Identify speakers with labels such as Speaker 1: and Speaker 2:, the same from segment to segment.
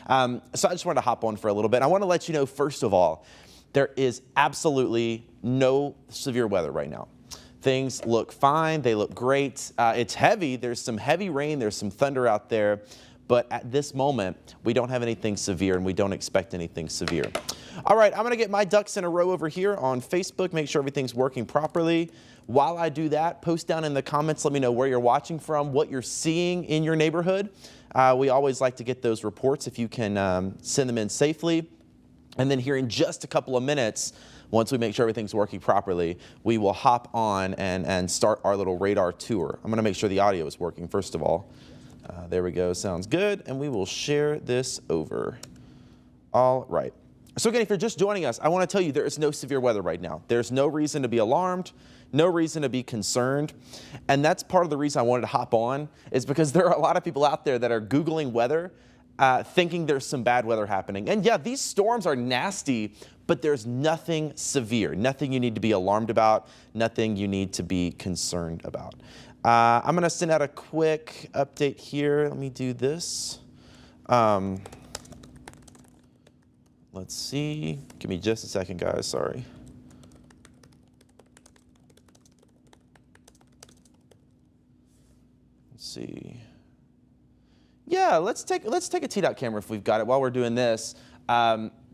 Speaker 1: So I just wanted to hop on for a little bit. I want to let you know, first of all, there is absolutely no severe weather right now. Things look fine. They look great. It's heavy. There's some heavy rain. There's some thunder out there. But at this moment, we don't have anything severe, and we don't expect anything severe. All right, I'm going to get my ducks in a row over here on Facebook, make sure everything's working properly. While I do that, post down in the comments, let me know where you're watching from, what you're seeing in your neighborhood. We always like to get those reports if you can send them in safely. And then here in just a couple of minutes, once we make sure everything's working properly, we will hop on and start our little radar tour. I'm going to make sure the audio is working first of all. There we go. Sounds good. And we will share this over. All right. So again, if you're just joining us, I want to tell you there is no severe weather right now. There's no reason to be alarmed, no reason to be concerned. And that's part of the reason I wanted to hop on, is because there are a lot of people out there that are Googling weather, thinking there's some bad weather happening. And yeah, these storms are nasty, but there's nothing severe, nothing you need to be alarmed about, nothing you need to be concerned about. I'm going to send out a quick update here. Let me do this. Let's see. Give me just a second, guys. Sorry. Let's see. Yeah, let's take a T-Dot camera if we've got it while we're doing this.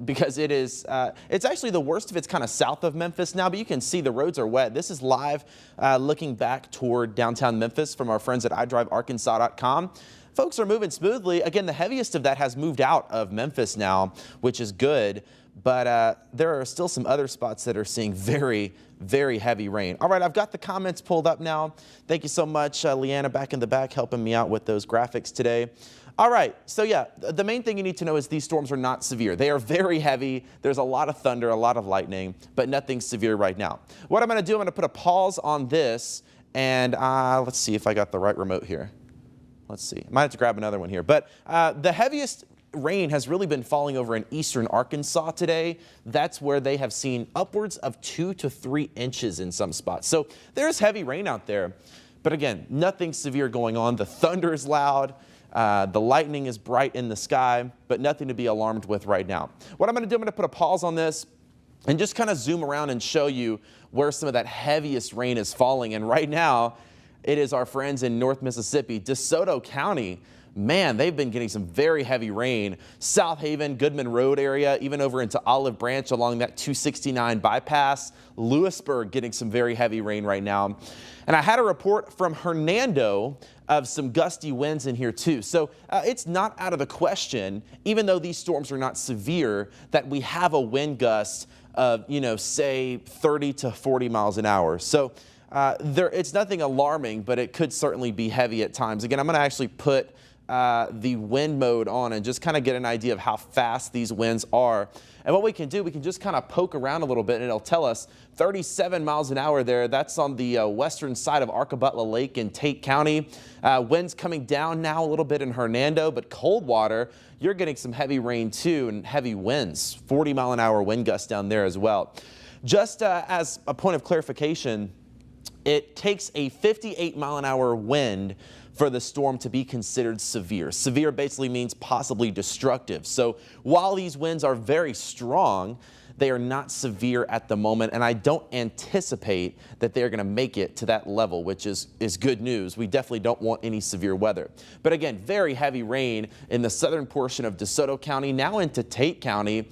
Speaker 1: Because it is, it's actually the worst of it's kind of south of Memphis now, but you can see the roads are wet. This is live looking back toward downtown Memphis from our friends at iDriveArkansas.com. Folks are moving smoothly. Again, the heaviest of that has moved out of Memphis now, which is good. But there are still some other spots that are seeing very, very heavy rain. All right, I've got the comments pulled up now. Thank you so much, Leanna, back in the back, helping me out with those graphics today. All right, so yeah, the main thing you need to know is these storms are not severe. They are very heavy. There's a lot of thunder, a lot of lightning, but nothing severe right now. What I'm going to do, I'm going to put a pause on this, and let's see if I got the right remote here. Let's see. I might have to grab another one here. But the heaviest rain has really been falling over in eastern Arkansas today. That's where they have seen upwards of 2 to 3 inches in some spots. So there's heavy rain out there. But again, nothing severe going on. The thunder is loud. The lightning is bright in the sky, but nothing to be alarmed with right now. What I'm going to do, I'm going to put a pause on this and just kind of zoom around and show you where some of that heaviest rain is falling. And right now, it is our friends in North Mississippi, DeSoto County. Man, they've been getting some very heavy rain. South Haven, Goodman Road area, even over into Olive Branch along that 269 bypass. Lewisburg getting some very heavy rain right now. And I had a report from Hernando of some gusty winds in here too. So it's not out of the question, even though these storms are not severe, that we have a wind gust of, say 30 to 40 miles an hour. So it's nothing alarming, but it could certainly be heavy at times. Again, I'm going to actually put the wind mode on and just kind of get an idea of how fast these winds are. And what we can do, we can just kind of poke around a little bit and it'll tell us 37 miles an hour there. That's on the western side of Arkabutla Lake in Tate County. Winds coming down now a little bit in Hernando, but Coldwater, you're getting some heavy rain too and heavy winds, 40 mile an hour wind gusts down there as well. Just as a point of clarification, it takes a 58 mile an hour wind for the storm to be considered severe. Severe basically means possibly destructive. So while these winds are very strong, they are not severe at the moment, and I don't anticipate that they're going to make it to that level, which is good news. We definitely don't want any severe weather. But again, very heavy rain in the southern portion of DeSoto County, now into Tate County.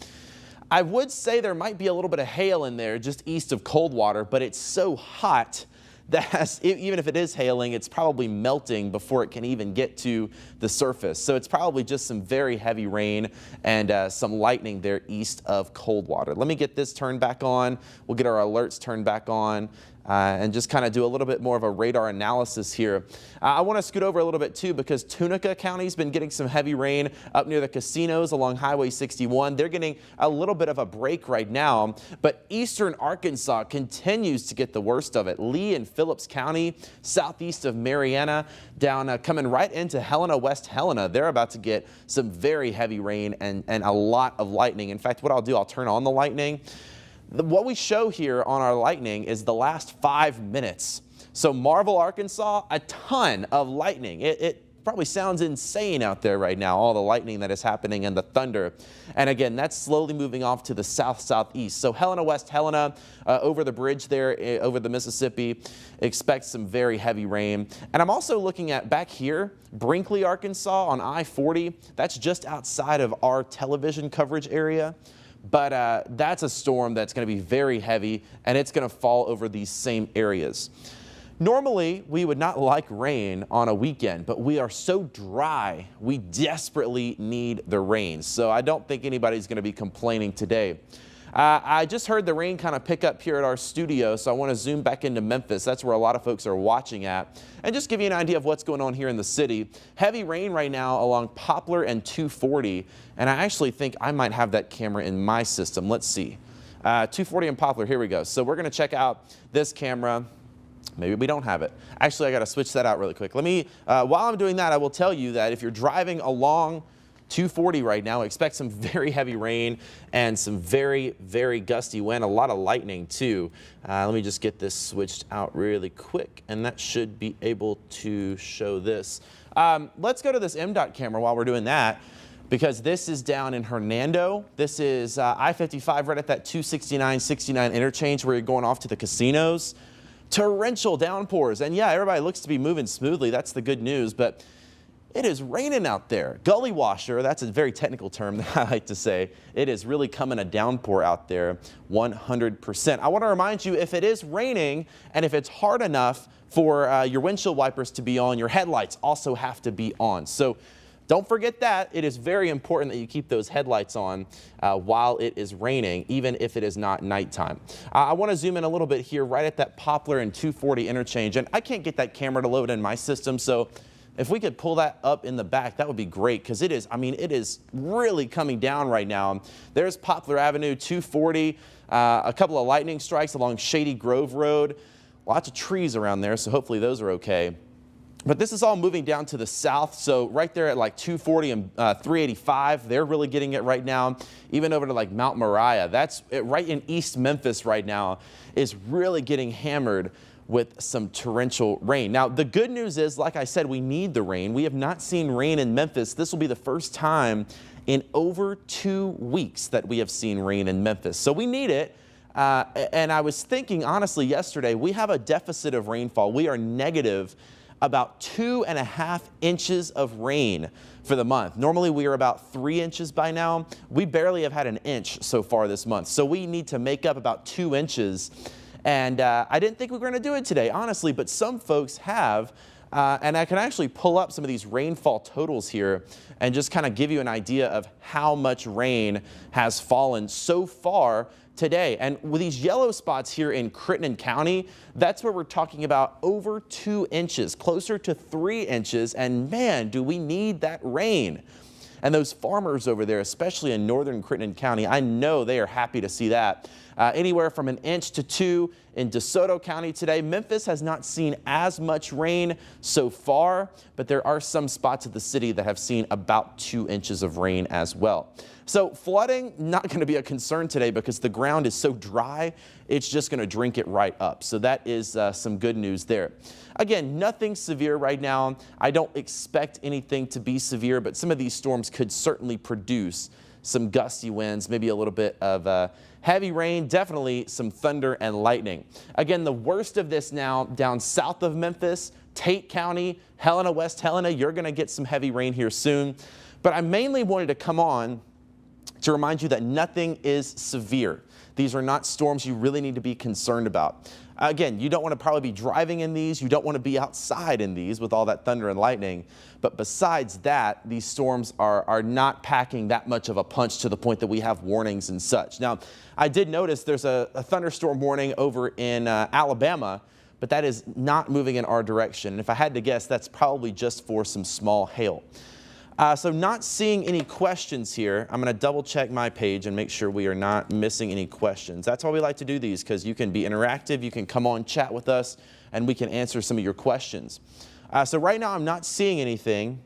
Speaker 1: I would say there might be a little bit of hail in there just east of Coldwater, but it's so hot that even if it is hailing, it's probably melting before it can even get to the surface. So it's probably just some very heavy rain and some lightning there east of Coldwater. Let me get this turned back on. We'll get our alerts turned back on. And just kind of do a little bit more of a radar analysis here. I want to scoot over a little bit too, because Tunica County's been getting some heavy rain up near the casinos along Highway 61. They're getting a little bit of a break right now, but eastern Arkansas continues to get the worst of it. Lee and Phillips County, southeast of Marianna, down coming right into Helena, West Helena. They're about to get some very heavy rain and a lot of lightning. In fact, what I'll do, I'll turn on the lightning. What we show here on our lightning is the last 5 minutes. So Marvel, Arkansas, a ton of lightning. It probably sounds insane out there right now, all the lightning that is happening and the thunder. And again, that's slowly moving off to the south-southeast. So Helena, West Helena, over the bridge there, over the Mississippi, expect some very heavy rain. And I'm also looking at back here, Brinkley, Arkansas on I-40. That's just outside of our television coverage area. But that's a storm that's going to be very heavy, and it's going to fall over these same areas. Normally, we would not like rain on a weekend, but we are so dry, we desperately need the rain. So I don't think anybody's going to be complaining today. I just heard the rain kind of pick up here at our studio, so I want to zoom back into Memphis. That's where a lot of folks are watching at, and just give you an idea of what's going on here in the city. Heavy rain right now along Poplar and 240, and I actually think I might have that camera in my system. Let's see. 240 and Poplar, here we go. So we're going to check out this camera. Maybe we don't have it. Actually, I got to switch that out really quick. Let me, while I'm doing that, I will tell you that if you're driving along 240 right now, expect some very heavy rain and some very, very gusty wind, a lot of lightning too. Let me just get this switched out really quick, and that should be able to show this. Let's go to this MDOT camera while we're doing that, because this is down in Hernando. This is I-55 right at that 269-69 interchange where you're going off to the casinos. Torrential downpours, and yeah, everybody looks to be moving smoothly. That's the good news, but it is raining out there. Gully washer, that's a very technical term that I like to say. It is really coming a downpour out there, 100%. I want to remind you, if it is raining and if it's hard enough for your windshield wipers to be on, your headlights also have to be on. So don't forget that. It is very important that you keep those headlights on while it is raining, even if it is not nighttime. I want to zoom in a little bit here right at that Poplar and 240 interchange, and I can't get that camera to load in my system, so if we could pull that up in the back, that would be great, because it is, I mean, it is really coming down right now. There's Poplar Avenue, 240, a couple of lightning strikes along Shady Grove Road, lots of trees around there, so hopefully those are okay. But this is all moving down to the south, so right there at like 240 and 385, they're really getting it right now. Even over to like Mount Moriah, that's right in East Memphis right now, is really getting hammered with some torrential rain. Now, the good news is, like I said, we need the rain. We have not seen rain in Memphis. This will be the first time in over 2 weeks that we have seen rain in Memphis. So we need it. And I was thinking, honestly, yesterday, we have a deficit of rainfall. We are negative about 2.5 inches of rain for the month. Normally, we are about 3 inches by now. We barely have had an inch so far this month. So we need to make up about 2 inches. And I didn't think we were going to do it today, honestly, but some folks have. And I can actually pull up some of these rainfall totals here and just kind of give you an idea of how much rain has fallen so far today. And with these yellow spots here in Crittenden County, that's where we're talking about over 2 inches, closer to 3 inches. And man, do we need that rain. And those farmers over there, especially in northern Crittenden County, I know they are happy to see that. Anywhere from 1 inch to 2 in DeSoto County today. Memphis has not seen as much rain so far, but there are some spots of the city that have seen about 2 inches of rain as well. So flooding, not going to be a concern today because the ground is so dry, it's just going to drink it right up. So that is some good news there. Again, nothing severe right now. I don't expect anything to be severe, but some of these storms could certainly produce some gusty winds, maybe a little bit of heavy rain, definitely some thunder and lightning. Again, the worst of this now down south of Memphis, Tate County, Helena, West Helena, you're going to get some heavy rain here soon. But I mainly wanted to come on to remind you that nothing is severe. These are not storms you really need to be concerned about. Again, you don't want to probably be driving in these. You don't want to be outside in these with all that thunder and lightning. But besides that, these storms are not packing that much of a punch to the point that we have warnings and such. Now, I did notice there's a thunderstorm warning over in Alabama, but that is not moving in our direction. And if I had to guess, that's probably just for some small hail. So not seeing any questions here. I'm going to double check my page and make sure we are not missing any questions. That's why we like to do these, because you can be interactive, you can come on, chat with us, and we can answer some of your questions. So right now I'm not seeing anything,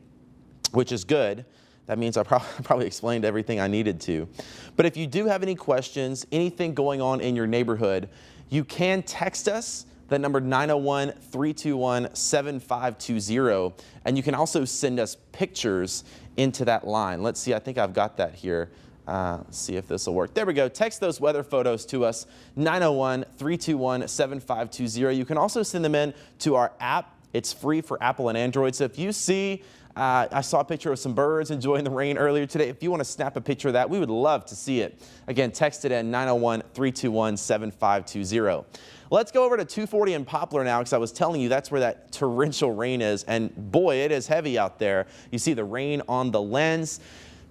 Speaker 1: which is good. That means I probably explained everything I needed to. But if you do have any questions, anything going on in your neighborhood, you can text us That number 901-321-7520. And you can also send us pictures into that line. Let's see, I think I've got that here. Let's see if this will work. There we go. Text those weather photos to us, 901-321-7520. You can also send them in to our app. It's free for Apple and Android. So if you see, I saw a picture of some birds enjoying the rain earlier today. If you want to snap a picture of that, we would love to see it. Again, text it in 901-321-7520. Let's go over to 240 in Poplar now, because I was telling you that's where that torrential rain is. And boy, it is heavy out there. You see the rain on the lens.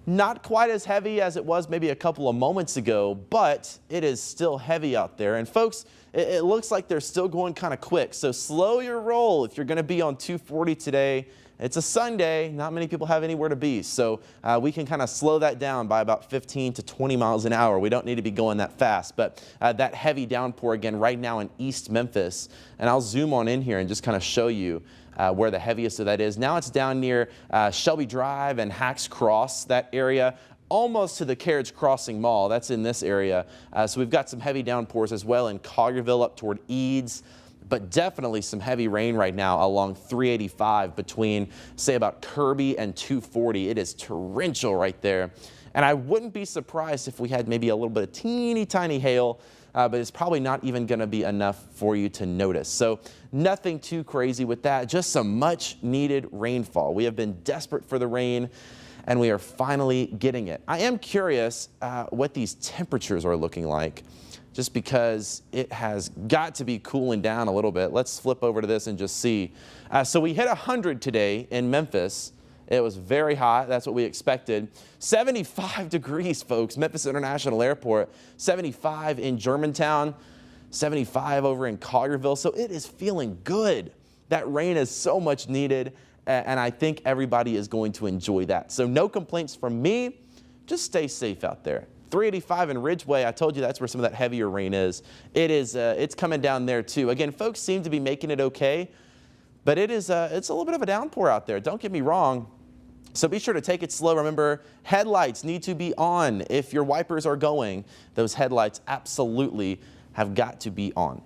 Speaker 1: Not quite as heavy as it was maybe a couple of moments ago, but it is still heavy out there. And folks, it looks like they're still going kind of quick. So slow your roll if you're going to be on 240 today. It's a Sunday. Not many people have anywhere to be. So we can kind of slow that down by about 15 to 20 miles an hour. We don't need to be going that fast. But that heavy downpour again right now in East Memphis. And I'll zoom on in here and just kind of show you where the heaviest of that is. Now it's down near Shelby Drive and Hacks Cross, that area, almost to the Carriage Crossing Mall. That's in this area. So we've got some heavy downpours as well in Collierville up toward Eads. But definitely some heavy rain right now along 385 between, say, about Kirby and 240. It is torrential right there. And I wouldn't be surprised if we had maybe a little bit of teeny tiny hail, but it's probably not even going to be enough for you to notice. So nothing too crazy with that, just some much needed rainfall. We have been desperate for the rain, and we are finally getting it. I am curious what these temperatures are looking like, just because it has got to be cooling down a little bit. Let's flip over to this and just see. So we hit 100 today in Memphis. It was very hot. That's what we expected. 75 degrees, folks. Memphis International Airport. 75 in Germantown. 75 over in Collierville. So it is feeling good. That rain is so much needed, and I think everybody is going to enjoy that. So no complaints from me. Just stay safe out there. 385 in Ridgeway, I told you that's where some of that heavier rain is. It's coming down there too. Again, folks seem to be making it okay, but it's a little bit of a downpour out there. Don't get me wrong. So be sure to take it slow. Remember, headlights need to be on. If your wipers are going, those headlights absolutely have got to be on.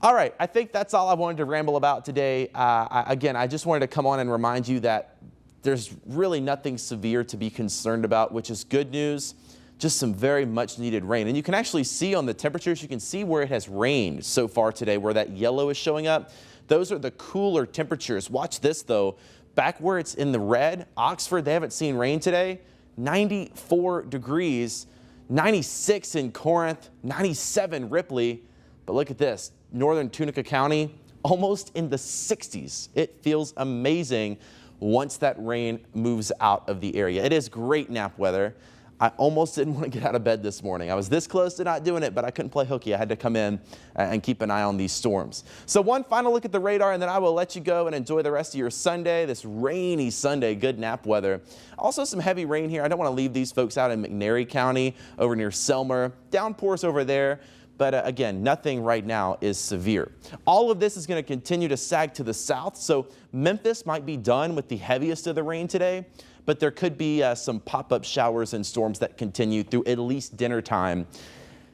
Speaker 1: All right, I think that's all I wanted to ramble about today. Again, I just wanted to come on and remind you that there's really nothing severe to be concerned about, which is good news. Just some very much needed rain. And you can actually see on the temperatures, you can see where it has rained so far today, where that yellow is showing up. Those are the cooler temperatures. Watch this though, back where it's in the red, Oxford, they haven't seen rain today, 94 degrees, 96 in Corinth, 97 Ripley. But look at this, northern Tunica County, almost in the 60s. It feels amazing once that rain moves out of the area. It is great nap weather. I almost didn't want to get out of bed this morning. I was this close to not doing it, but I couldn't play hooky. I had to come in and keep an eye on these storms. So one final look at the radar, and then I will let you go and enjoy the rest of your Sunday, this rainy Sunday, good nap weather. Also some heavy rain here. I don't want to leave these folks out in McNairy County over near Selmer. Downpours over there. But again, nothing right now is severe. All of this is going to continue to sag to the south. So Memphis might be done with the heaviest of the rain today, but there could be some pop-up showers and storms that continue through at least dinner time.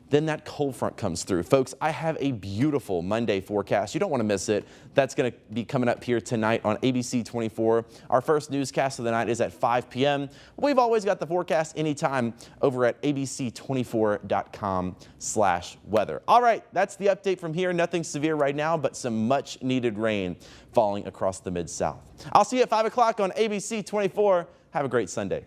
Speaker 1: Then that cold front comes through. Folks, I have a beautiful Monday forecast. You don't want to miss it. That's going to be coming up here tonight on ABC 24. Our first newscast of the night is at 5 p.m. We've always got the forecast anytime over at abc24.com/weather. All right, that's the update from here. Nothing severe right now, but some much needed rain falling across the Mid-South. I'll see you at 5 o'clock on ABC 24. Have a great Sunday.